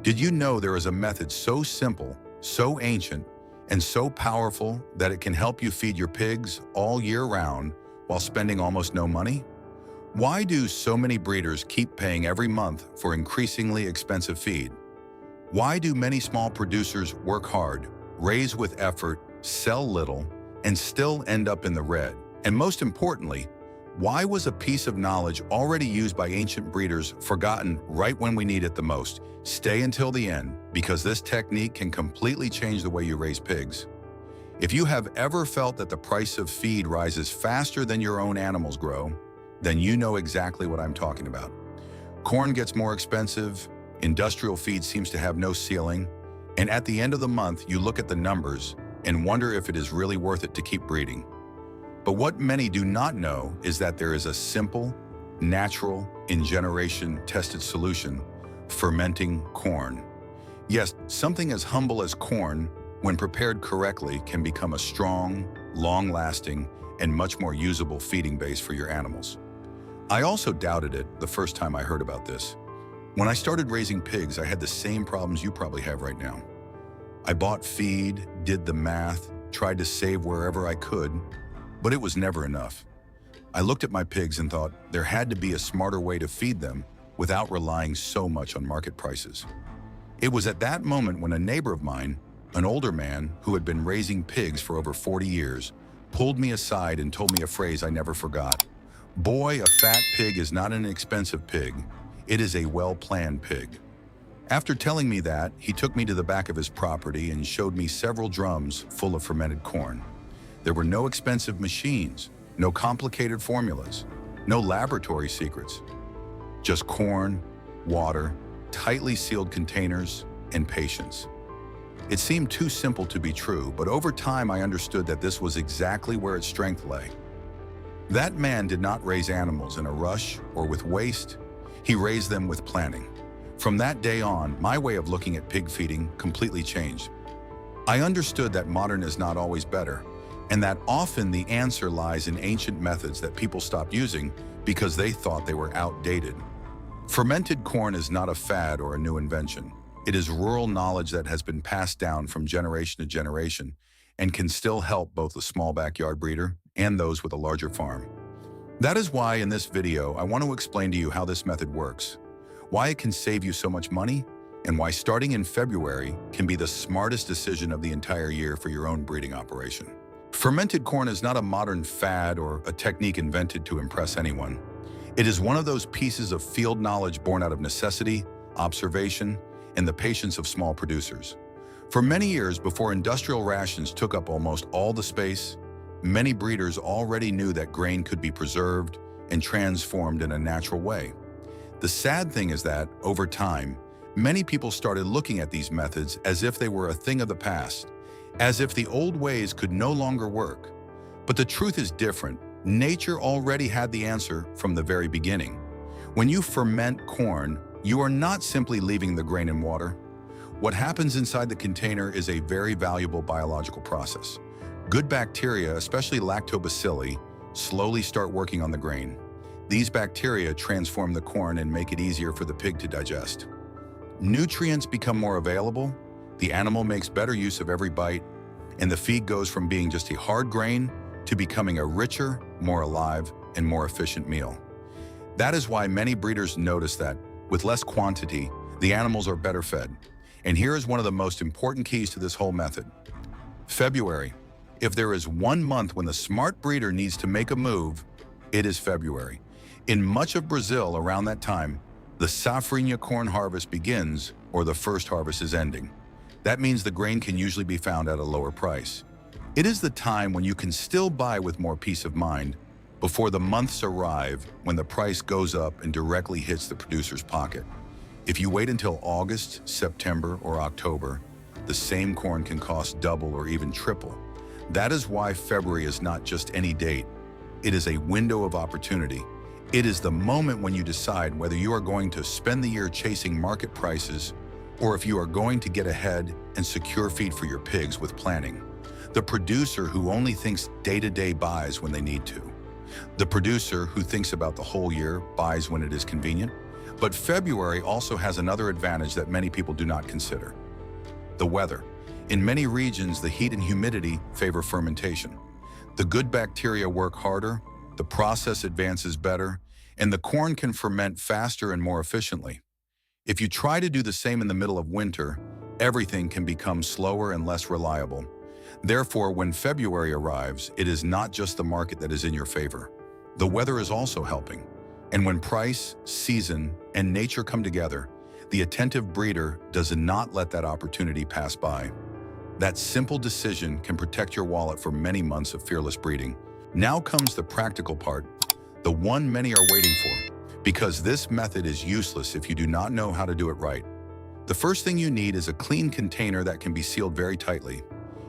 Did you know there is a method so simple, so ancient, and so powerful that it can help you feed your pigs all year round while spending almost no money? Why do so many breeders keep paying every month for increasingly expensive feed? Why do many small producers work hard, raise with effort, sell little, and still end up in the red? And most importantly, why was a piece of knowledge already used by ancient breeders forgotten right when we need it the most? Stay until the end, because this technique can completely change the way you raise pigs. If you have ever felt that the price of feed rises faster than your own animals grow, then you know exactly what I'm talking about. Corn gets more expensive, industrial feed seems to have no ceiling, and at the end of the month, you look at the numbers and wonder if it is really worth it to keep breeding. But what many do not know is that there is a simple, natural, in-generation tested solution: fermenting corn. Yes, something as humble as corn, when prepared correctly, can become a strong, long-lasting, and much more usable feeding base for your animals. I also doubted it the first time I heard about this. When I started raising pigs, I had the same problems you probably have right now. I bought feed, did the math, tried to save wherever I could, but it was never enough. I looked at my pigs and thought there had to be a smarter way to feed them without relying so much on market prices. It was at that moment when a neighbor of mine, an older man who had been raising pigs for over 40 years, pulled me aside and told me a phrase I never forgot. "Boy, a fat pig is not an expensive pig. It is a well-planned pig." After telling me that, he took me to the back of his property and showed me several drums full of fermented corn. There were no expensive machines, no complicated formulas, no laboratory secrets. Just corn, water, tightly sealed containers, and patience. It seemed too simple to be true, but over time I understood that this was exactly where its strength lay. That man did not raise animals in a rush or with waste. He raised them with planning. From that day on, my way of looking at pig feeding completely changed. I understood that modern is not always better, and that often the answer lies in ancient methods that people stopped using because they thought they were outdated. Fermented corn is not a fad or a new invention. It is rural knowledge that has been passed down from generation to generation and can still help both a small backyard breeder and those with a larger farm. That is why in this video, I want to explain to you how this method works, why it can save you so much money, and why starting in February can be the smartest decision of the entire year for your own breeding operation. Fermented corn is not a modern fad or a technique invented to impress anyone. It is one of those pieces of field knowledge born out of necessity, observation, and the patience of small producers. For many years before industrial rations took up almost all the space, many breeders already knew that grain could be preserved and transformed in a natural way. The sad thing is that, over time, many people started looking at these methods as if they were a thing of the past, as if the old ways could no longer work. But the truth is different. Nature already had the answer from the very beginning. When you ferment corn, you are not simply leaving the grain in water. What happens inside the container is a very valuable biological process. Good bacteria, especially lactobacilli, slowly start working on the grain. These bacteria transform the corn and make it easier for the pig to digest. Nutrients become more available, the animal makes better use of every bite, and the feed goes from being just a hard grain to becoming a richer, more alive, and more efficient meal. That is why many breeders notice that, with less quantity, the animals are better fed. And here is one of the most important keys to this whole method. February. If there is one month when the smart breeder needs to make a move, it is February. In much of Brazil around that time, the safrinha corn harvest begins, or the first harvest is ending. That means the grain can usually be found at a lower price. It is the time when you can still buy with more peace of mind before the months arrive when the price goes up and directly hits the producer's pocket. If you wait until August, September, or October, the same corn can cost double or even triple. That is why February is not just any date. It is a window of opportunity. It is the moment when you decide whether you are going to spend the year chasing market prices or if you are going to get ahead and secure feed for your pigs with planning. The producer who only thinks day-to-day buys when they need to. The producer who thinks about the whole year buys when it is convenient. But February also has another advantage that many people do not consider: the weather. In many regions, the heat and humidity favor fermentation. The good bacteria work harder, the process advances better, and the corn can ferment faster and more efficiently. If you try to do the same in the middle of winter, everything can become slower and less reliable. Therefore, when February arrives, it is not just the market that is in your favor. The weather is also helping. And when price, season, and nature come together, the attentive breeder does not let that opportunity pass by. That simple decision can protect your wallet for many months of fearless breeding. Now comes the practical part, the one many are waiting for, because this method is useless if you do not know how to do it right. The first thing you need is a clean container that can be sealed very tightly.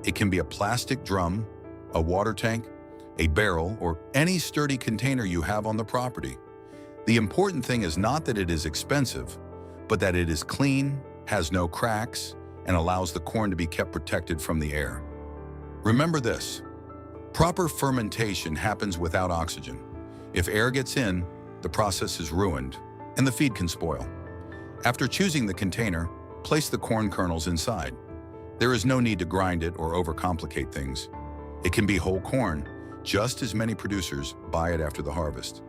It can be a plastic drum, a water tank, a barrel, or any sturdy container you have on the property. The important thing is not that it is expensive, but that it is clean, has no cracks, and allows the corn to be kept protected from the air. Remember this: proper fermentation happens without oxygen. If air gets in, the process is ruined, and the feed can spoil. After choosing the container, place the corn kernels inside. There is no need to grind it or overcomplicate things. It can be whole corn, just as many producers buy it after the harvest.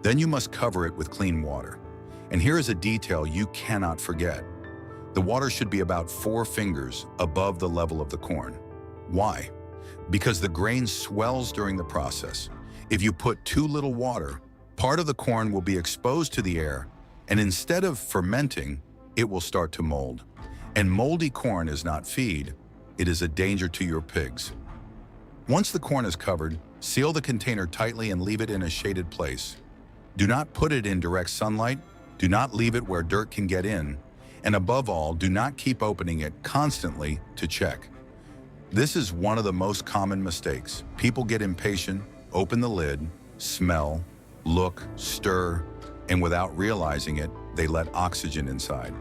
Then you must cover it with clean water. And here is a detail you cannot forget. The water should be about 4 fingers above the level of the corn. Why? Because the grain swells during the process. If you put too little water, part of the corn will be exposed to the air, and instead of fermenting, it will start to mold. And moldy corn is not feed, it is a danger to your pigs. Once the corn is covered, seal the container tightly and leave it in a shaded place. Do not put it in direct sunlight, do not leave it where dirt can get in, and above all, do not keep opening it constantly to check. This is one of the most common mistakes. People get impatient, open the lid, smell, look, stir, and without realizing it, they let oxygen inside.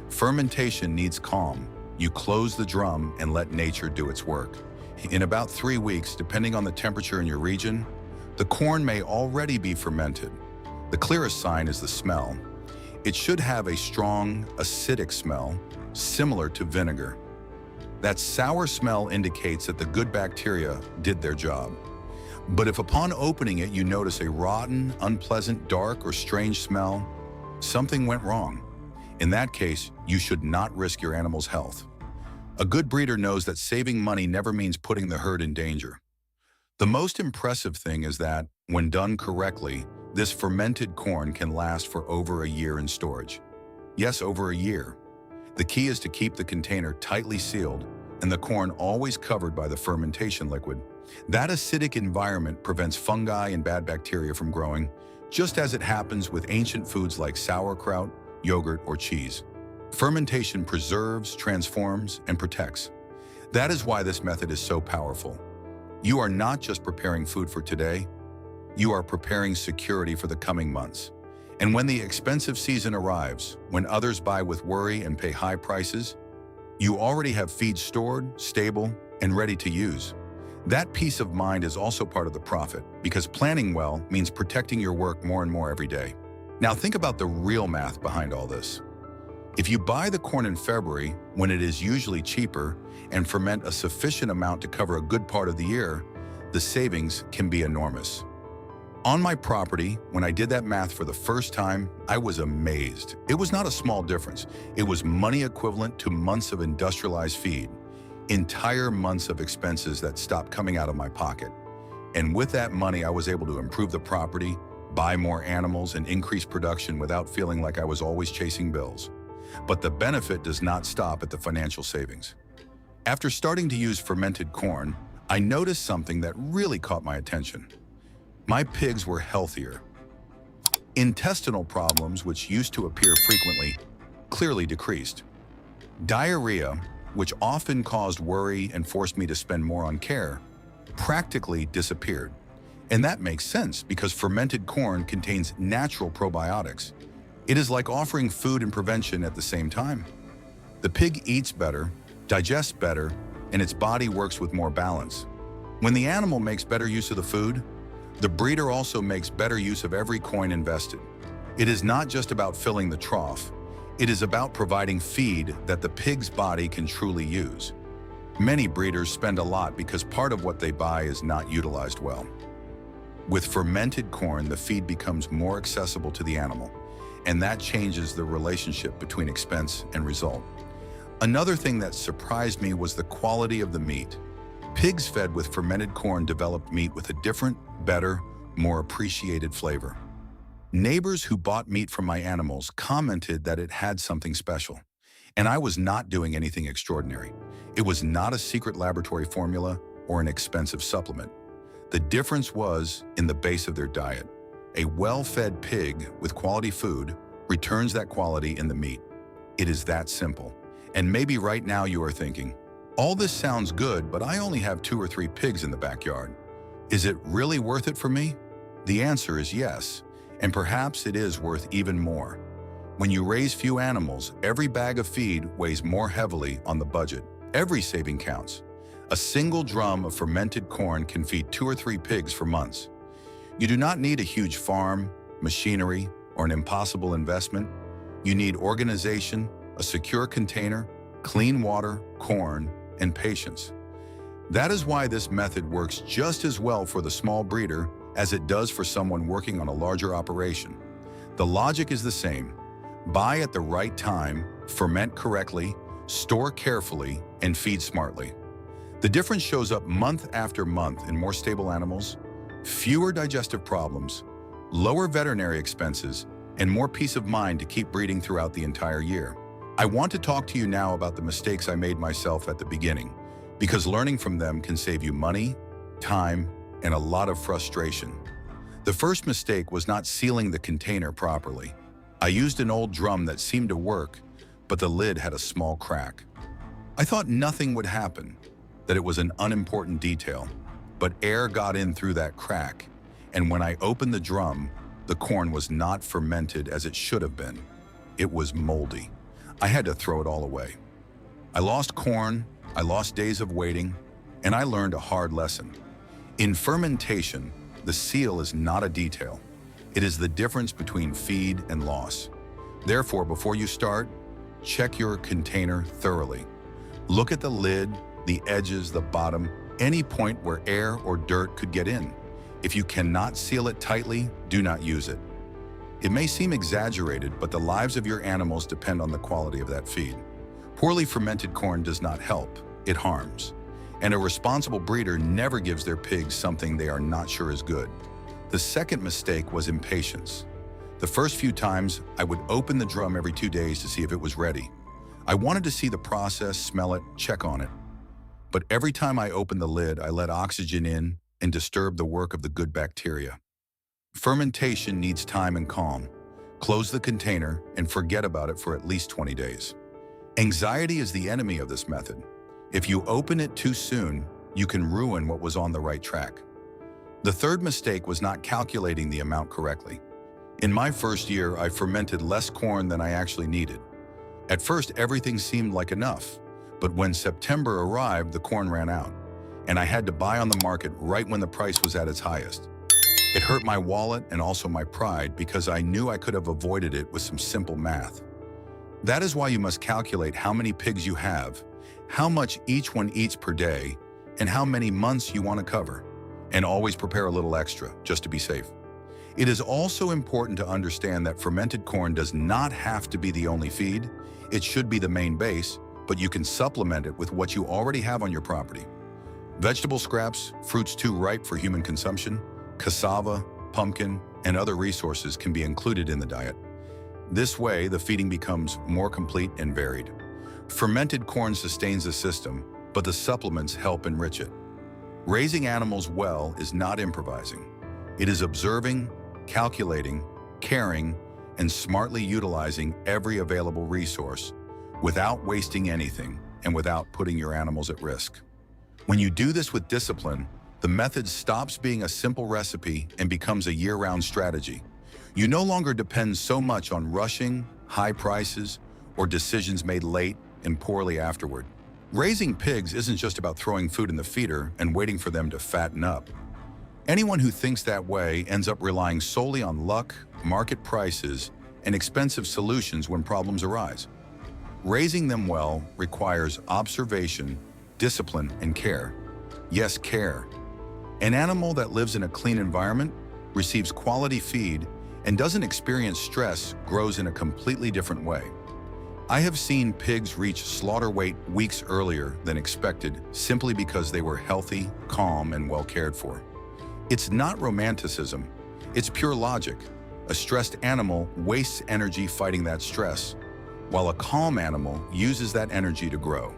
Fermentation needs calm. You close the drum and let nature do its work. In about 3 weeks, depending on the temperature in your region, the corn may already be fermented. The clearest sign is the smell. It should have a strong, acidic smell, similar to vinegar. That sour smell indicates that the good bacteria did their job. But if upon opening it you notice a rotten, unpleasant, dark, or strange smell, something went wrong. In that case, you should not risk your animal's health. A good breeder knows that saving money never means putting the herd in danger. The most impressive thing is that, when done correctly, this fermented corn can last for over a year in storage. Yes, over a year. The key is to keep the container tightly sealed and the corn always covered by the fermentation liquid. That acidic environment prevents fungi and bad bacteria from growing, just as it happens with ancient foods like sauerkraut, yogurt, or cheese. Fermentation preserves, transforms, and protects. That is why this method is so powerful. You are not just preparing food for today, you are preparing security for the coming months. And when the expensive season arrives, when others buy with worry and pay high prices, you already have feed stored, stable, and ready to use. That peace of mind is also part of the profit, because planning well means protecting your work more and more every day. Now think about the real math behind all this. If you buy the corn in February, when it is usually cheaper, and ferment a sufficient amount to cover a good part of the year, the savings can be enormous. On my property, when I did that math for the first time, I was amazed. It was not a small difference. It was money equivalent to months of industrialized feed, entire months of expenses that stopped coming out of my pocket. And with that money, I was able to improve the property, buy more animals, and increase production without feeling like I was always chasing bills. But the benefit does not stop at the financial savings. After starting to use fermented corn, I noticed something that really caught my attention. My pigs were healthier. Intestinal problems, which used to appear frequently, clearly decreased. Diarrhea, which often caused worry and forced me to spend more on care, practically disappeared. And that makes sense because fermented corn contains natural probiotics. It is like offering food and prevention at the same time. The pig eats better, digests better, and its body works with more balance. When the animal makes better use of the food, the breeder also makes better use of every coin invested. It is not just about filling the trough. It is about providing feed that the pig's body can truly use. Many breeders spend a lot because part of what they buy is not utilized well. With fermented corn, the feed becomes more accessible to the animal, and that changes the relationship between expense and result. Another thing that surprised me was the quality of the meat. Pigs fed with fermented corn developed meat with a different, better, more appreciated flavor. Neighbors who bought meat from my animals commented that it had something special. And I was not doing anything extraordinary. It was not a secret laboratory formula or an expensive supplement. The difference was in the base of their diet. A well-fed pig with quality food returns that quality in the meat. It is that simple. And maybe right now you are thinking, all this sounds good, but I only have 2 or 3 pigs in the backyard. Is it really worth it for me? The answer is yes, and perhaps it is worth even more. When you raise few animals, every bag of feed weighs more heavily on the budget. Every saving counts. A single drum of fermented corn can feed 2 or 3 pigs for months. You do not need a huge farm, machinery, or an impossible investment. You need organization, a secure container, clean water, corn, and patience. That is why this method works just as well for the small breeder as it does for someone working on a larger operation. The logic is the same. Buy at the right time, ferment correctly, store carefully, and feed smartly. The difference shows up month after month in more stable animals, fewer digestive problems, lower veterinary expenses, and more peace of mind to keep breeding throughout the entire year. I want to talk to you now about the mistakes I made myself at the beginning, because learning from them can save you money, time, and a lot of frustration. The first mistake was not sealing the container properly. I used an old drum that seemed to work, but the lid had a small crack. I thought nothing would happen, that it was an unimportant detail, but air got in through that crack, and when I opened the drum, the corn was not fermented as it should have been. It was moldy. I had to throw it all away. I lost corn, I lost days of waiting, and I learned a hard lesson. In fermentation, the seal is not a detail. It is the difference between feed and loss. Therefore, before you start, check your container thoroughly. Look at the lid, the edges, the bottom, any point where air or dirt could get in. If you cannot seal it tightly, do not use it. It may seem exaggerated, but the lives of your animals depend on the quality of that feed. Poorly fermented corn does not help, it harms. And a responsible breeder never gives their pigs something they are not sure is good. The second mistake was impatience. The first few times, I would open the drum every 2 days to see if it was ready. I wanted to see the process, smell it, check on it. But every time I opened the lid, I let oxygen in and disturbed the work of the good bacteria. Fermentation needs time and calm. Close the container and forget about it for at least 20 days. Anxiety is the enemy of this method. If you open it too soon, you can ruin what was on the right track. The third mistake was not calculating the amount correctly. In my first year, I fermented less corn than I actually needed. At first, everything seemed like enough, but when September arrived, the corn ran out, and I had to buy on the market right when the price was at its highest. It hurt my wallet and also my pride because I knew I could have avoided it with some simple math. That is why you must calculate how many pigs you have, how much each one eats per day, and how many months you want to cover. And always prepare a little extra, just to be safe. It is also important to understand that fermented corn does not have to be the only feed. It should be the main base, but you can supplement it with what you already have on your property. Vegetable scraps, fruits too ripe for human consumption, cassava, pumpkin, and other resources can be included in the diet. This way, the feeding becomes more complete and varied. Fermented corn sustains the system, but the supplements help enrich it. Raising animals well is not improvising. It is observing, calculating, caring, and smartly utilizing every available resource without wasting anything and without putting your animals at risk. When you do this with discipline, the method stops being a simple recipe and becomes a year-round strategy. You no longer depend so much on rushing, high prices, or decisions made late and poorly afterward. Raising pigs isn't just about throwing food in the feeder and waiting for them to fatten up. Anyone who thinks that way ends up relying solely on luck, market prices, and expensive solutions when problems arise. Raising them well requires observation, discipline, and care. Yes, care. An animal that lives in a clean environment, receives quality feed, and doesn't experience stress grows in a completely different way. I have seen pigs reach slaughter weight weeks earlier than expected simply because they were healthy, calm, and well cared for. It's not romanticism, it's pure logic. A stressed animal wastes energy fighting that stress, while a calm animal uses that energy to grow.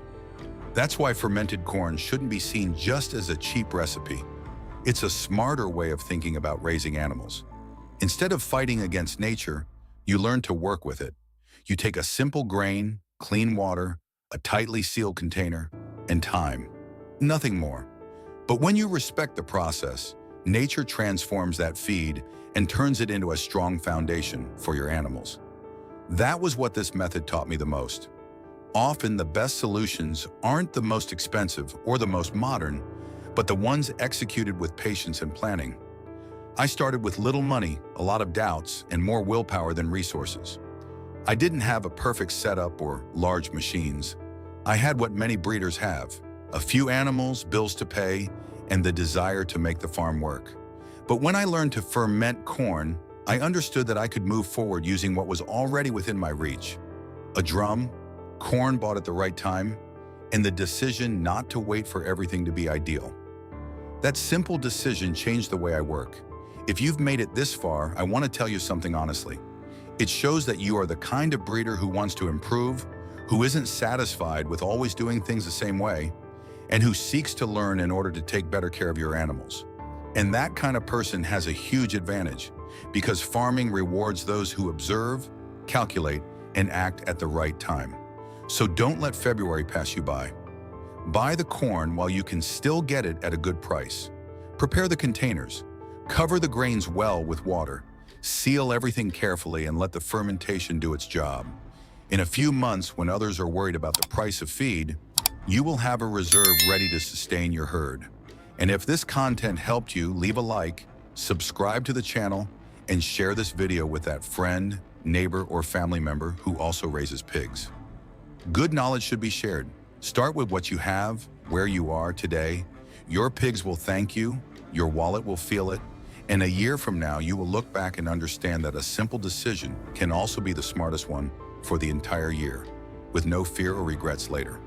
That's why fermented corn shouldn't be seen just as a cheap recipe. It's a smarter way of thinking about raising animals. Instead of fighting against nature, you learn to work with it. You take a simple grain, clean water, a tightly sealed container, and time. Nothing more. But when you respect the process, nature transforms that feed and turns it into a strong foundation for your animals. That was what this method taught me the most. Often the best solutions aren't the most expensive or the most modern, but the ones executed with patience and planning. I started with little money, a lot of doubts, and more willpower than resources. I didn't have a perfect setup or large machines. I had what many breeders have: a few animals, bills to pay, and the desire to make the farm work. But when I learned to ferment corn, I understood that I could move forward using what was already within my reach. A drum, corn bought at the right time, and the decision not to wait for everything to be ideal. That simple decision changed the way I work. If you've made it this far, I want to tell you something honestly. It shows that you are the kind of breeder who wants to improve, who isn't satisfied with always doing things the same way, and who seeks to learn in order to take better care of your animals. And that kind of person has a huge advantage, because farming rewards those who observe, calculate, and act at the right time. So don't let February pass you by. Buy the corn while you can still get it at a good price. Prepare the containers. Cover the grains well with water. Seal everything carefully and let the fermentation do its job. In a few months, when others are worried about the price of feed, you will have a reserve ready to sustain your herd. And if this content helped you, leave a like, subscribe to the channel, and share this video with that friend, neighbor, or family member who also raises pigs. Good knowledge should be shared. Start with what you have, where you are today. Your pigs will thank you, your wallet will feel it, and a year from now, you will look back and understand that a simple decision can also be the smartest one for the entire year, with no fear or regrets later.